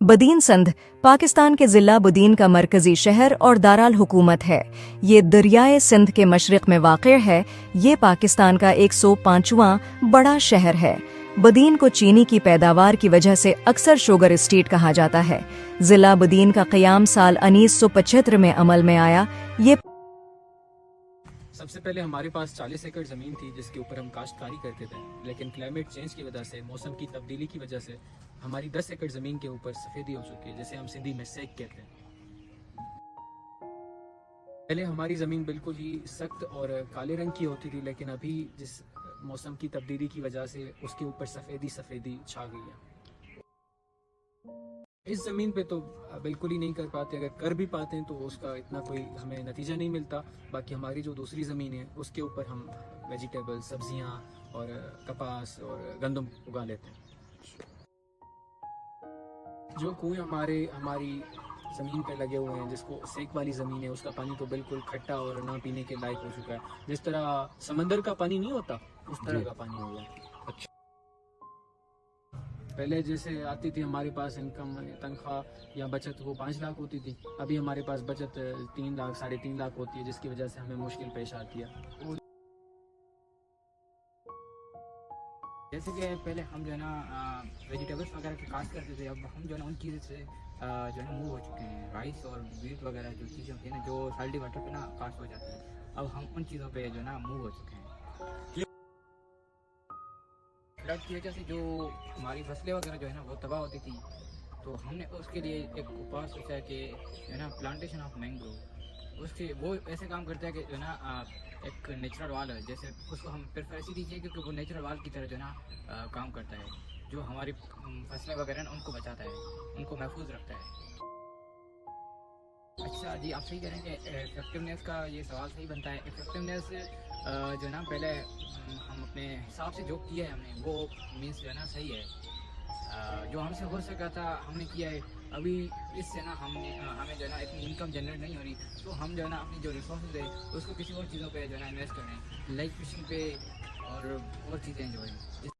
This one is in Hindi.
बदीन संध पाकिस्तान के ज़िला बुदीन का मरकज़ी शहर और दाराल हुकूमत है। ये दरियाए सिंध के मशरिक़ में वाक़िअ है। ये पाकिस्तान का 105वां बड़ा शहर है। बदीन को चीनी की पैदावार की वजह से अक्सर शुगर स्टेट कहा जाता है। ज़िला बुदीन का क़याम साल 1975 में अमल में आया। ये सबसे पहले हमारे पास 40 एकड़ ज़मीन थी जिसके ऊपर हम काश्तकारी करते थे, लेकिन क्लाइमेट चेंज की वजह से, मौसम की तब्दीली की वजह से हमारी 10 एकड़ ज़मीन के ऊपर सफ़ेदी हो चुकी है, जिसे हम सिंधी में सेक कहते हैं। पहले हमारी ज़मीन बिल्कुल ही सख्त और काले रंग की होती थी, लेकिन अभी जिस मौसम की तब्दीली की वजह से उसके ऊपर सफ़ेदी छा गई है। इस ज़मीन पे तो बिल्कुल ही नहीं कर पाते, अगर कर भी पाते हैं तो उसका इतना कोई हमें नतीजा नहीं मिलता। बाकी हमारी जो दूसरी ज़मीन है उसके ऊपर हम वेजिटेबल, सब्जियां और कपास और गंदम उगा लेते हैं। जो कुएं हमारी ज़मीन पे लगे हुए हैं, जिसको सेक वाली ज़मीन है, उसका पानी तो बिल्कुल खट्टा और ना पीने के लायक हो चुका है। जिस तरह समंदर का पानी नहीं होता, उस तरह का पानी हो गया। पहले जैसे आती थी हमारे पास इनकम, तनख्वाह या बचत, वो 5 लाख होती थी। अभी हमारे पास बचत 3 लाख, 3.5 लाख होती है, जिसकी वजह से हमें मुश्किल पेश आती है। जैसे कि पहले हम जो है ना वेजिटेबल्स वगैरह की काश्त करते थे, अब हम जो है ना उन चीज़ों से जो है ना मूव हो चुके हैं। राइस और वीट वगैरह जो चीज़ें होती है ना, जो साल्टी वाटर पे ना काश्त हो जाती है, अब हम उन चीज़ों पे जो है ना मूव हो चुके हैं। फ्लड की वजह से जो हमारी फसलें वगैरह जो है ना वो तबाह होती थी, तो हमने उसके लिए एक उपाय सोचा कि जो है ना प्लांटेशन ऑफ मैंग्रोव। उससे वो ऐसे काम करता है कि जो है ना एक नेचुरल वाल है, जैसे उसको हम प्रेफर ऐसी दीजिए क्योंकि वो नेचुरल वाल की तरह जो है ना काम करता है, जो हमारी फसलें वगैरह उनको बचाता है, उनको महफूज रखता है। अच्छा जी, आप सही कह रहे हैं कि इफेक्टिवनेस का ये सवाल सही बनता है। इफेक्टिवनेस जो है ना पहले हम अपने हिसाब से जो किया है हमने, वो मीन्स जो है ना सही है। जो हमसे हो सका था हमने किया है। अभी इससे ना हमें जो है ना इतनी इनकम जनरेट नहीं हो रही, तो हम जो है ना अपनी जो रिसोर्सेज है उसको किसी और चीज़ों पे जो है ना इन्वेस्ट करें, लाइक फिशिंग पे और चीज़ें जो है।